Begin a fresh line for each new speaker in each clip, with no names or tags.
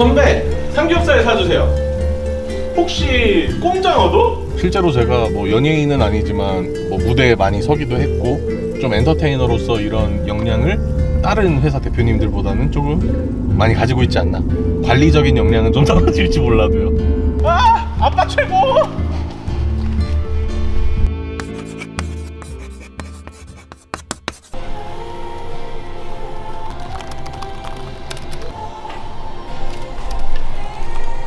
선배, 삼겹살 사주세요. 혹시 꼼장어도?
실제로 제가 뭐 연예인은 아니지만 뭐 무대에 많이 서기도 했고 좀 엔터테이너로서 이런 역량을 다른 회사 대표님들보다는 조금 많이 가지고 있지 않나. 관리적인 역량은 좀 떨어질지 몰라도요.
아, 아빠 최고!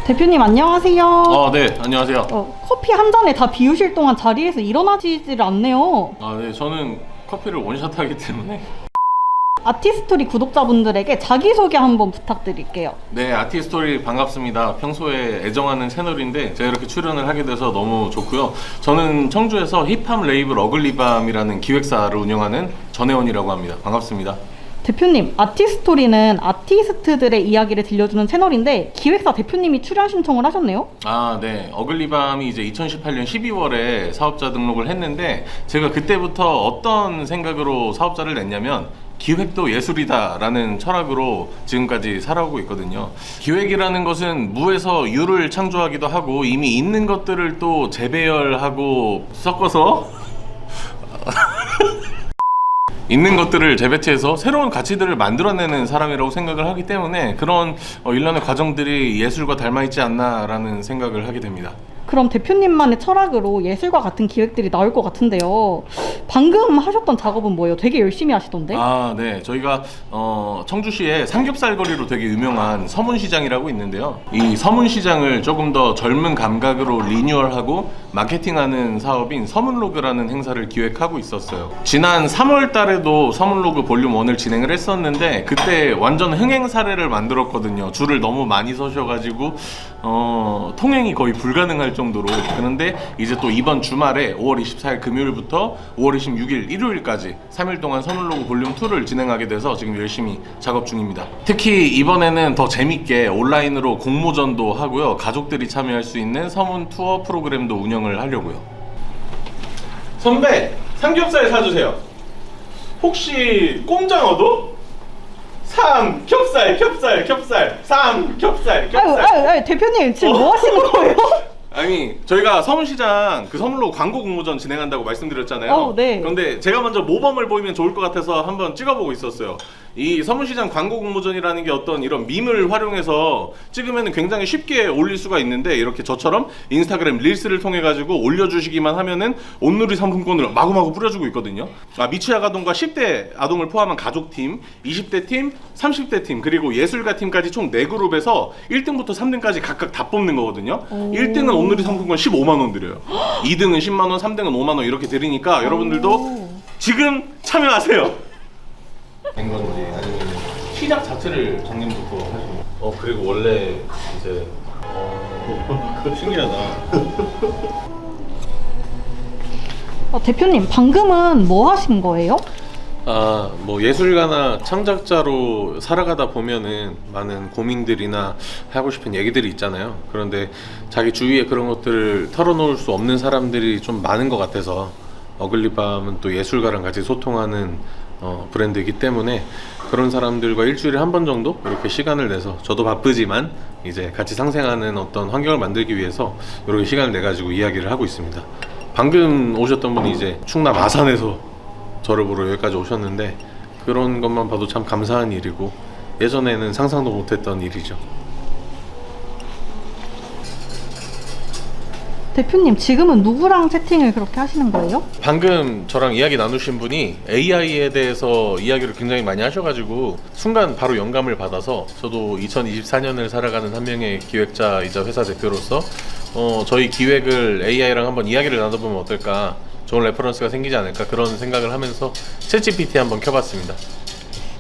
대표님 안녕하세요.
네, 안녕하세요.
커피 한 잔에 다 비우실 동안 자리에서 일어나지질 않네요.
네, 저는 커피를 원샷 하기 때문에.
아티스토리 구독자분들에게 자기소개 한번 부탁드릴게요.
네, 아티스토리 반갑습니다. 평소에 애정하는 채널인데 제가 이렇게 출연을 하게 돼서 너무 좋고요. 저는 청주에서 힙합 레이블 어글리밤이라는 기획사를 운영하는 전혜원이라고 합니다. 반갑습니다.
대표님, 아티스토리는 아티스트들의 이야기를 들려주는 채널인데 기획사 대표님이 출연 신청을 하셨네요?
네. 어글리밤이 이제 2018년 12월에 사업자 등록을 했는데 제가 그때부터 어떤 생각으로 사업자를 냈냐면 기획도 예술이다 라는 철학으로 지금까지 살아오고 있거든요. 기획이라는 것은 무에서 유를 창조하기도 하고 이미 있는 것들을 또 재배열하고 섞어서 있는 것들을 재배치해서 새로운 가치들을 만들어내는 사람이라고 생각을 하기 때문에 그런 일련의 과정들이 예술과 닮아있지 않나 라는 생각을 하게 됩니다.
그럼 대표님만의 철학으로 예술과 같은 기획들이 나올 것 같은데요. 방금 하셨던 작업은 뭐예요? 되게 열심히 하시던데?
네. 저희가 청주시에 삼겹살 거리로 되게 유명한 서문시장이라고 있는데요. 이 서문시장을 조금 더 젊은 감각으로 리뉴얼하고 마케팅하는 사업인 서문로그라는 행사를 기획하고 있었어요. 지난 3월 달에도 서문로그 볼륨 1을 진행을 했었는데 그때 완전 흥행 사례를 만들었거든요. 줄을 너무 많이 서셔가지고 통행이 거의 불가능할 정도로. 그런데 이제 또 이번 주말에 5월 24일 금요일부터 5월 26일 일요일까지 3일 동안 서문로그 볼륨 2를 진행하게 돼서 지금 열심히 작업 중입니다. 특히 이번에는 더 재밌게 온라인으로 공모전도 하고요. 가족들이 참여할 수 있는 서문 투어 프로그램도 운영을 하려고요.
선배, 삼겹살 사주세요. 혹시 꼼장어도? 삼겹살, 삼겹살.
아유, 대표님 지금 뭐 하시는 거예요?
아니, 저희가 서문시장 그 서문로그 광고 공모전 진행한다고 말씀드렸잖아요.
네.
그런데 제가 먼저 모범을 보이면 좋을 것 같아서 한번 찍어보고 있었어요. 이 서문시장 광고 공모전이라는 게 어떤 이런 밈을 활용해서 찍으면 굉장히 쉽게 올릴 수가 있는데 이렇게 저처럼 인스타그램 릴스를 통해 가지고 올려주시기만 하면은 온누리 상품권을 마구마구 뿌려주고 있거든요. 미취학 아동과 10대 아동을 포함한 가족팀, 20대 팀, 30대 팀, 그리고 예술가 팀까지 총 4그룹에서 1등부터 3등까지 각각 다 뽑는 거거든요. 1등은 온누리 상품권 15만원 드려요. 2등은 10만원, 3등은 5만원 이렇게 드리니까 여러분들도 지금 참여하세요. 된 건지 아니면 시작 자체를 작년부터 하시고 그리고 원래 이제 신기하다.
대표님 방금은 뭐 하신 거예요?
뭐 예술가나 창작자로 살아가다 보면은 많은 고민들이나 하고 싶은 얘기들이 있잖아요. 그런데 자기 주위에 그런 것들을 털어놓을 수 없는 사람들이 좀 많은 것 같아서 어글리밤은 또 예술가랑 같이 소통하는 브랜드이기 때문에 그런 사람들과 일주일에 한 번 정도 이렇게 시간을 내서 저도 바쁘지만 이제 같이 상생하는 어떤 환경을 만들기 위해서 이렇게 시간을 내 가지고 이야기를 하고 있습니다. 방금 오셨던 분이 이제 충남 아산에서 저를 보러 여기까지 오셨는데 그런 것만 봐도 참 감사한 일이고 예전에는 상상도 못했던 일이죠.
대표님 지금은 누구랑 채팅을 그렇게 하시는 거예요?
방금 저랑 이야기 나누신 분이 AI에 대해서 이야기를 굉장히 많이 하셔가지고 순간 바로 영감을 받아서 저도 2024년을 살아가는 한 명의 기획자이자 회사 대표로서 저희 기획을 AI랑 한번 이야기를 나눠보면 어떨까, 좋은 레퍼런스가 생기지 않을까 그런 생각을 하면서 챗GPT 한번 켜봤습니다.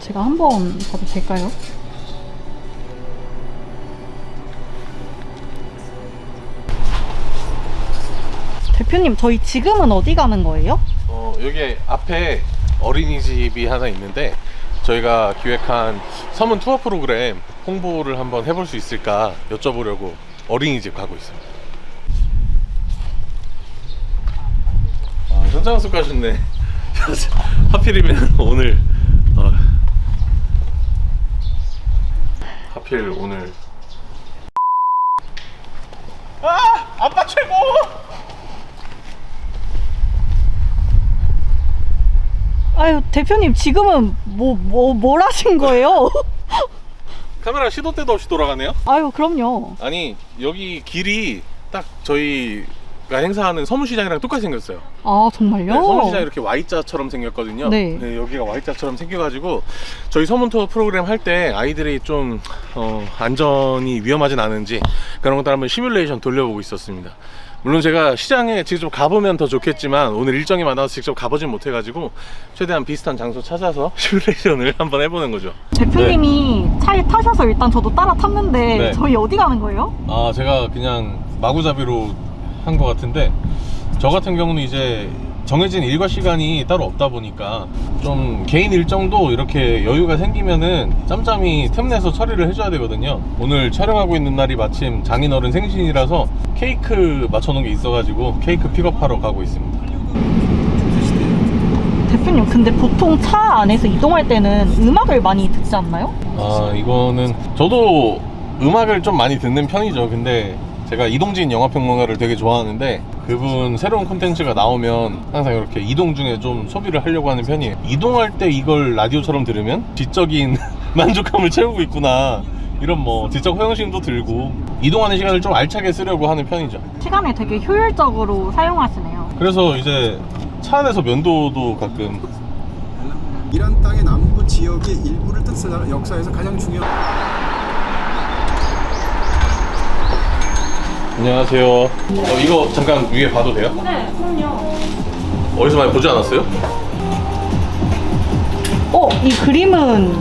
제가 한번 봐도 될까요? 대표님 저희 지금은 어디 가는 거예요?
여기 앞에 어린이집이 하나 있는데 저희가 기획한 서문 투어 프로그램 홍보를 한번 해볼 수 있을까 여쭤보려고 어린이집 가고 있습니다. 현장 학습 가셨네. 하필이면 오늘 하필 오늘
아빠 최고.
아유 대표님 지금은 뭘 하신 거예요?
카메라 시도 때도 없이 돌아가네요.
아유 그럼요.
아니 여기 길이 딱 저희가 행사하는 서문시장이랑 똑같이 생겼어요.
아 정말요?
네, 서문시장 이렇게 Y자처럼 생겼거든요.
네.
여기가 Y자처럼 생겨가지고 저희 서문 투어 프로그램 할 때 아이들이 좀 안전이 위험하진 않은지 그런 것들 한번 시뮬레이션 돌려보고 있었습니다. 물론 제가 시장에 직접 가보면 더 좋겠지만 오늘 일정이 많아서 직접 가보진 못해가지고 최대한 비슷한 장소 찾아서 시뮬레이션을 한번 해보는 거죠.
대표님이 차에 타셔서 일단 저도 따라 탔는데
네.
저희 어디 가는 거예요?
아 제가 그냥 마구잡이로 한 것 같은데 저 같은 경우는 이제 정해진 일과 시간이 따로 없다 보니까 좀 개인 일정도 이렇게 여유가 생기면은 짬짬이 틈내서 처리를 해줘야 되거든요. 오늘 촬영하고 있는 날이 마침 장인어른 생신이라서 케이크 맞춰놓은 게 있어가지고 케이크 픽업하러 가고 있습니다.
대표님 근데 보통 차 안에서 이동할 때는 음악을 많이 듣지 않나요?
아 이거는 저도 음악을 좀 많이 듣는 편이죠. 근데 제가 이동진 영화평론가를 되게 좋아하는데 그분 새로운 콘텐츠가 나오면 항상 이렇게 이동 중에 좀 소비를 하려고 하는 편이에요. 이동할 때 이걸 라디오처럼 들으면 지적인 만족감을 채우고 있구나, 이런 뭐 지적 호영심도 들고 이동하는 시간을 좀 알차게 쓰려고 하는 편이죠.
시간을 되게 효율적으로 사용하시네요.
그래서 이제 차 안에서 면도도 가끔.
이란 땅의 남부 지역의 일부를 뜻하는 역사에서 가장 중요한
안녕하세요. 이거 잠깐 위에 봐도 돼요?
네, 그럼요.
어디서 많이 보지 않았어요?
이 그림은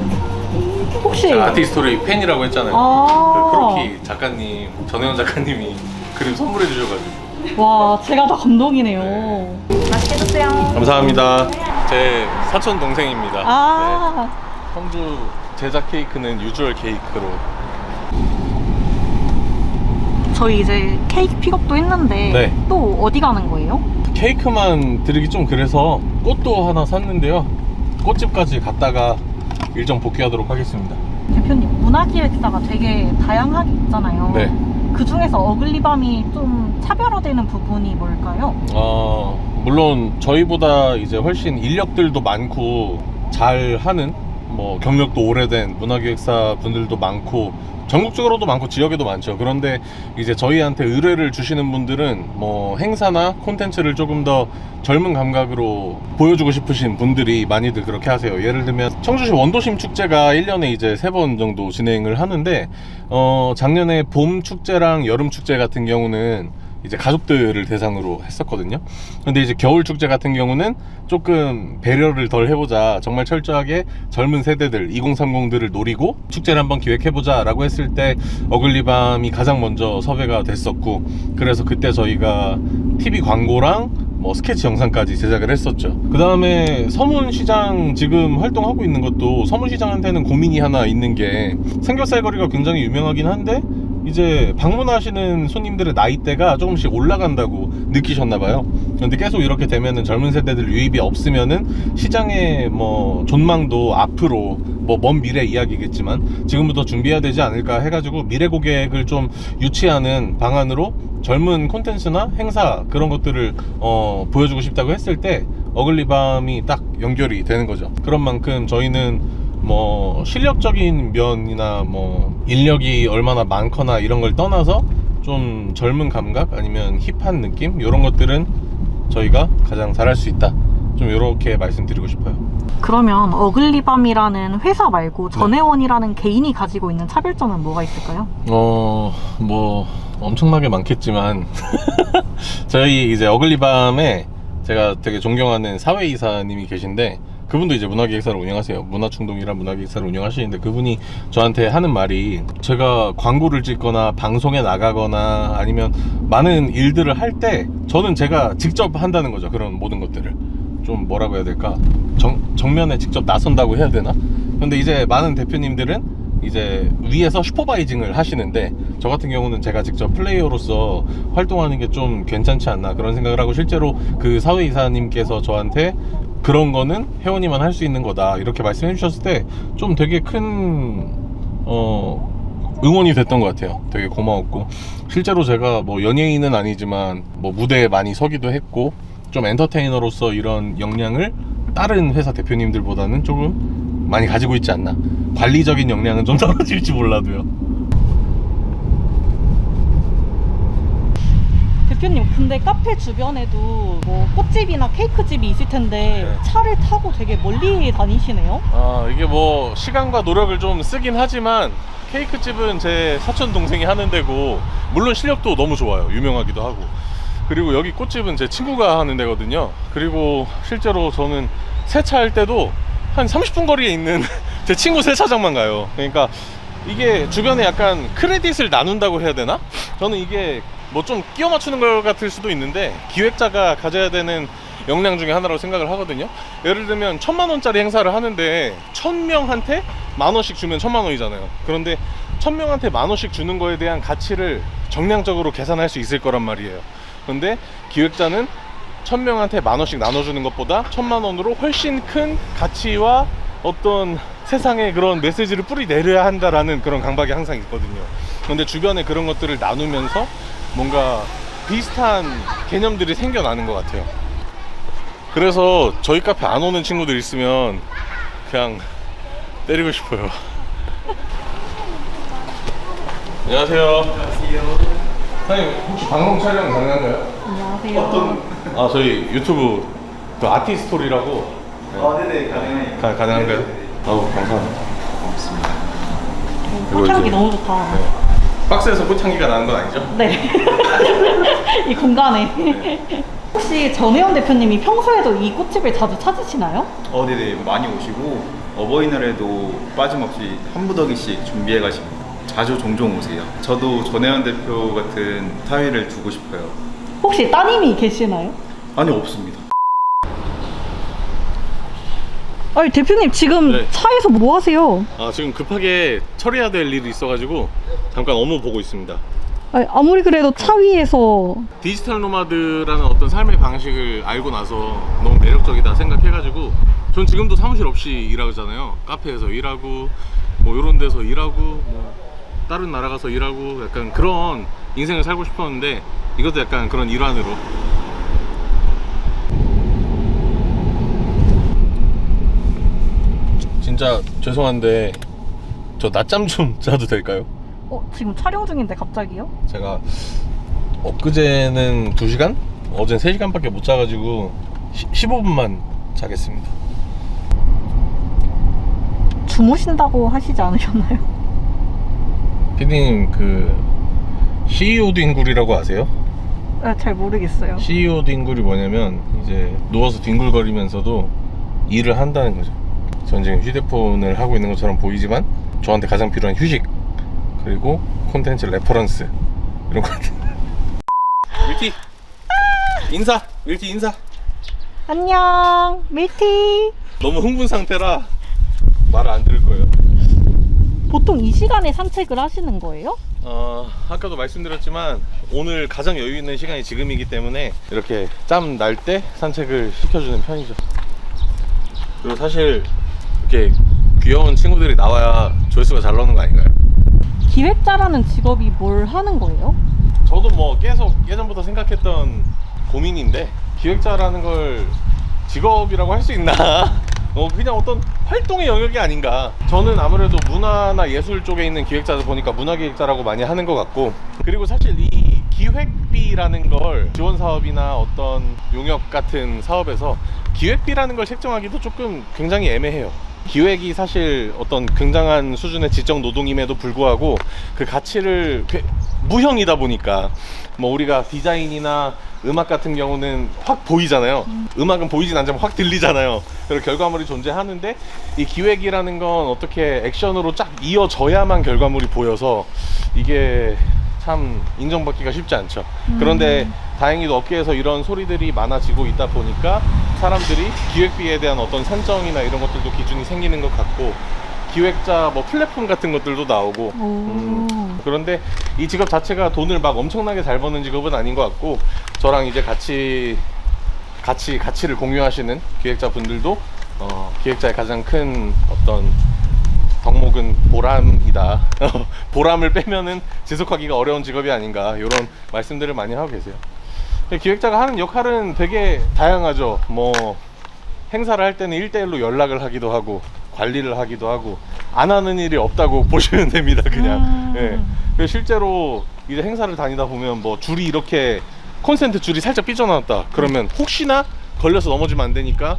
혹시
제가 아티스토리 팬이라고 했잖아요.
아.
그 크로키 작가님, 전혜원 작가님이 그림 선물해 주셔가지고.
와 제가 다 감동이네요. 맛있게 드세요.
감사합니다. 제 사촌 동생입니다.
아
네. 성주 제작 케이크는 유주얼 케이크로.
저희 이제 케이크 픽업도 했는데
네.
또 어디 가는 거예요?
케이크만 드리기 좀 그래서 꽃도 하나 샀는데요. 꽃집까지 갔다가 일정 복귀하도록 하겠습니다.
대표님 문화기획사가 되게 다양하게 있잖아요.
네.
그 중에서 어글리밤이 좀 차별화되는 부분이 뭘까요?
물론 저희보다 이제 훨씬 인력들도 많고 잘하는 뭐 경력도 오래된 문화기획사 분들도 많고 전국적으로도 많고 지역에도 많죠. 그런데 이제 저희한테 의뢰를 주시는 분들은 뭐 행사나 콘텐츠를 조금 더 젊은 감각으로 보여주고 싶으신 분들이 많이들 그렇게 하세요. 예를 들면 청주시 원도심 축제가 1년에 이제 3번 정도 진행을 하는데 작년에 봄 축제랑 여름 축제 같은 경우는 이제 가족들을 대상으로 했었거든요. 근데 이제 겨울 축제 같은 경우는 조금 배려를 덜 해보자, 정말 철저하게 젊은 세대들 2030들을 노리고 축제를 한번 기획해보자 라고 했을 때 어글리밤이 가장 먼저 섭외가 됐었고, 그래서 그때 저희가 TV 광고랑 뭐 스케치 영상까지 제작을 했었죠. 그 다음에 서문시장 지금 활동하고 있는 것도 서문시장한테는 고민이 하나 있는 게 삼겹살 거리가 굉장히 유명하긴 한데 이제 방문하시는 손님들의 나이대가 조금씩 올라간다고 느끼셨나봐요. 근데 계속 이렇게 되면은 젊은 세대들 유입이 없으면은 시장의 뭐 존망도 앞으로 뭐 먼 미래 이야기겠지만 지금부터 준비해야 되지 않을까 해가지고 미래 고객을 좀 유치하는 방안으로 젊은 콘텐츠나 행사 그런 것들을 보여주고 싶다고 했을 때 어글리밤이 딱 연결이 되는 거죠. 그런 만큼 저희는 뭐 실력적인 면이나 뭐 인력이 얼마나 많거나 이런 걸 떠나서 좀 젊은 감각 아니면 힙한 느낌 이런 것들은 저희가 가장 잘할 수 있다, 좀 이렇게 말씀드리고 싶어요.
그러면 어글리밤이라는 회사 말고 전혜원이라는 개인이 가지고 있는 차별점은 뭐가 있을까요?
뭐 엄청나게 많겠지만 저희 이제 어글리밤에 제가 되게 존경하는 사회이사님이 계신데 그분도 이제 문화기획사를 운영하세요. 문화충동이란 문화기획사를 운영하시는데 그분이 저한테 하는 말이, 제가 광고를 찍거나 방송에 나가거나 아니면 많은 일들을 할 때 저는 제가 직접 한다는 거죠. 그런 모든 것들을 좀 뭐라고 해야 될까, 정면에 직접 나선다고 해야 되나? 근데 이제 많은 대표님들은 이제 위에서 슈퍼바이징을 하시는데 저 같은 경우는 제가 직접 플레이어로서 활동하는 게 좀 괜찮지 않나 그런 생각을 하고, 실제로 그 사회이사님께서 저한테 그런 거는 회원이만 할 수 있는 거다 이렇게 말씀해 주셨을 때 좀 되게 큰 응원이 됐던 것 같아요. 되게 고마웠고, 실제로 제가 뭐 연예인은 아니지만 뭐 무대에 많이 서기도 했고, 좀 엔터테이너로서 이런 역량을 다른 회사 대표님들보다는 조금 많이 가지고 있지 않나. 관리적인 역량은 좀 떨어질지 몰라도요.
대표님, 근데 카페 주변에도 뭐 꽃집이나 케이크집이 있을 텐데
네.
차를 타고 되게 멀리 다니시네요?
아, 이게 뭐 시간과 노력을 좀 쓰긴 하지만 케이크집은 제 사촌 동생이 하는 데고, 물론 실력도 너무 좋아요. 유명하기도 하고. 그리고 여기 꽃집은 제 친구가 하는 데거든요. 그리고 실제로 저는 세차할 때도 한 30분 거리에 있는 제 친구 세차장만 가요. 그러니까 이게 주변에 약간 크레딧을 나눈다고 해야 되나? 저는 이게 뭐 좀 끼워 맞추는 것 같을 수도 있는데, 기획자가 가져야 되는 역량 중에 하나라고 생각을 하거든요. 예를 들면 1000만 원짜리 행사를 하는데 1000명한테 10,000원씩 주면 1000만 원이잖아요. 그런데 1000명한테 10,000원씩 주는 거에 대한 가치를 정량적으로 계산할 수 있을 거란 말이에요. 그런데 기획자는 1000명한테 10,000원씩 나눠주는 것보다 1000만 원으로 훨씬 큰 가치와 어떤 세상에 그런 메시지를 뿌리 내려야 한다라는 그런 강박이 항상 있거든요. 그런데 주변에 그런 것들을 나누면서 뭔가 비슷한 개념들이 생겨나는 것 같아요. 그래서 저희 카페 안 오는 친구들 있으면 그냥 때리고 싶어요. 안녕하세요. 사장님, 혹시 방송 촬영 가능한가요?
안녕하세요.
아, 저희 유튜브 그 아티스토리라고.
네네, 가능해요.
가능한가요? 아우, 감사합니다.
고맙습니다.
꽃향기
이제-
너무 좋다.
네. 박스에서 꽃향기가 나는 건 아니죠?
네. 이 공간에. 혹시 전혜원 대표님이 평소에도 이 꽃집을 자주 찾으시나요?
네네, 많이 오시고 어버이날에도 빠짐없이 한 무더기씩 준비해 가십니다. 자주 종종 오세요. 저도 전혜원 대표 같은 사위를 두고 싶어요.
혹시 따님이 계시나요?
아니, 없습니다.
아니 대표님 지금
네.
차에서 뭐 하세요?
아, 지금 급하게 처리해야 될 일이 있어가지고 잠깐 업무 보고 있습니다.
아니, 아무리 그래도 차 위에서
디지털 노마드라는 어떤 삶의 방식을 알고 나서 너무 매력적이다 생각해가지고, 전 지금도 사무실 없이 일하잖아요. 카페에서 일하고 뭐 이런 데서 일하고 뭐 다른 나라 가서 일하고 약간 그런 인생을 살고 싶었는데, 이것도 약간 그런 일환으로. 진짜 죄송한데 저 낮잠 좀 자도 될까요?
지금 촬영 중인데 갑자기요?
제가 엊그제는 2시간? 어젠 3시간밖에 못 자가지고 15분만 자겠습니다.
주무신다고 하시지 않으셨나요?
피디님, 그 CEO 뒹굴이라고 아세요?
네, 잘 모르겠어요.
CEO 뒹굴이 뭐냐면 이제 누워서 뒹굴거리면서도 일을 한다는 거죠. 전 지금 휴대폰을 하고 있는 것처럼 보이지만 저한테 가장 필요한 휴식, 그리고 콘텐츠 레퍼런스, 이런 것들. 밀티 인사. 밀티 인사.
안녕 밀티.
너무 흥분 상태라 말을 안 들을 거예요.
보통 이 시간에 산책을 하시는 거예요?
아까도 말씀드렸지만 오늘 가장 여유 있는 시간이 지금이기 때문에 이렇게 짬 날 때 산책을 시켜주는 편이죠. 그리고 사실 이렇게 귀여운 친구들이 나와야 조회수가 잘 나오는 거 아닌가요?
기획자라는 직업이 뭘 하는 거예요?
저도 뭐 계속 예전부터 생각했던 고민인데, 기획자라는 걸 직업이라고 할 수 있나? 그냥 어떤 활동의 영역이 아닌가. 저는 아무래도 문화나 예술 쪽에 있는 기획자다 보니까 문화기획자라고 많이 하는 것 같고, 그리고 사실 이 기획비라는 걸 지원 사업이나 어떤 용역 같은 사업에서 기획비라는 걸 책정하기도 조금 굉장히 애매해요. 기획이 사실 어떤 굉장한 수준의 지적 노동임에도 불구하고 그 가치를 무형이다 보니까, 뭐 우리가 디자인이나 음악 같은 경우는 확 보이잖아요. 음악은 보이진 않지만 확 들리잖아요. 그리고 결과물이 존재하는데, 이 기획이라는 건 어떻게 액션으로 쫙 이어져야만 결과물이 보여서 이게 참 인정받기가 쉽지 않죠. 그런데 다행히도 업계에서 이런 소리들이 많아지고 있다 보니까 사람들이 기획비에 대한 어떤 산정이나 이런 것들도 기준이 생기는 것 같고, 기획자 뭐 플랫폼 같은 것들도 나오고. 그런데 이 직업 자체가 돈을 막 엄청나게 잘 버는 직업은 아닌 것 같고, 저랑 이제 가치를 공유하시는 기획자분들도 기획자의 가장 큰 어떤 덕목은 보람이다. 보람을 빼면은 지속하기가 어려운 직업이 아닌가 이런 말씀들을 많이 하고 계세요. 기획자가 하는 역할은 되게 다양하죠. 뭐 행사를 할 때는 1대1로 연락을 하기도 하고 관리를 하기도 하고 안 하는 일이 없다고 보시면 됩니다. 그냥 예. 그래서 실제로 이제 행사를 다니다 보면 뭐 줄이 이렇게 콘센트 줄이 살짝 삐져나왔다 그러면 혹시나 걸려서 넘어지면 안 되니까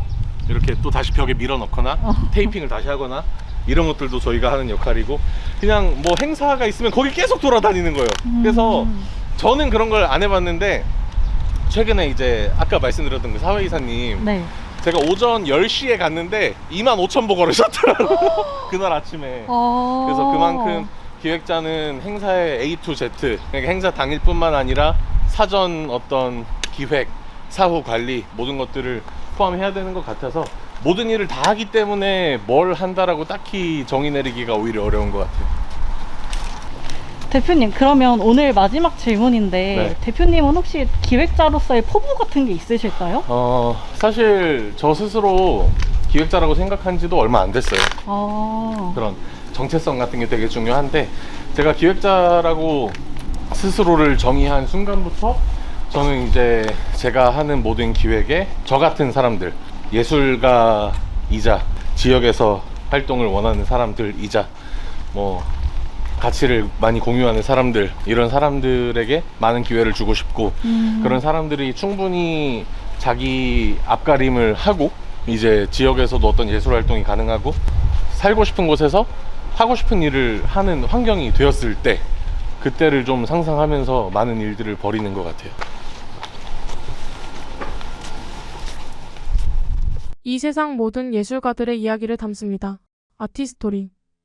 이렇게 또 다시 벽에 밀어 넣거나 테이핑을 다시 하거나 이런 것들도 저희가 하는 역할이고, 그냥 뭐 행사가 있으면 거기 계속 돌아다니는 거예요. 그래서 저는 그런 걸 안 해봤는데 최근에 이제 아까 말씀드렸던 그 사회이사님,
네.
제가 오전 10시에 갔는데 25,000보 걸으셨더라고요. 그날 아침에. 그래서 그만큼 기획자는 행사의 A to Z, 그러니까 행사 당일뿐만 아니라 사전 어떤 기획, 사후 관리 모든 것들을 포함해야 되는 것 같아서 모든 일을 다 하기 때문에 뭘 한다라고 딱히 정의 내리기가 오히려 어려운 것 같아요.
대표님, 그러면 오늘 마지막 질문인데
네.
대표님은 혹시 기획자로서의 포부 같은 게 있으실까요?
사실 저 스스로 기획자라고 생각한 지도 얼마 안 됐어요. 그런 정체성 같은 게 되게 중요한데, 제가 기획자라고 스스로를 정의한 순간부터 저는 이제 제가 하는 모든 기획에 저 같은 사람들, 예술가이자 지역에서 활동을 원하는 사람들이자 뭐 가치를 많이 공유하는 사람들, 이런 사람들에게 많은 기회를 주고 싶고, 그런 사람들이 충분히 자기 앞가림을 하고 이제 지역에서도 어떤 예술 활동이 가능하고 살고 싶은 곳에서 하고 싶은 일을 하는 환경이 되었을 때, 그때를 좀 상상하면서 많은 일들을 벌이는 것 같아요.
이 세상 모든 예술가들의 이야기를 담습니다. 아티스토리.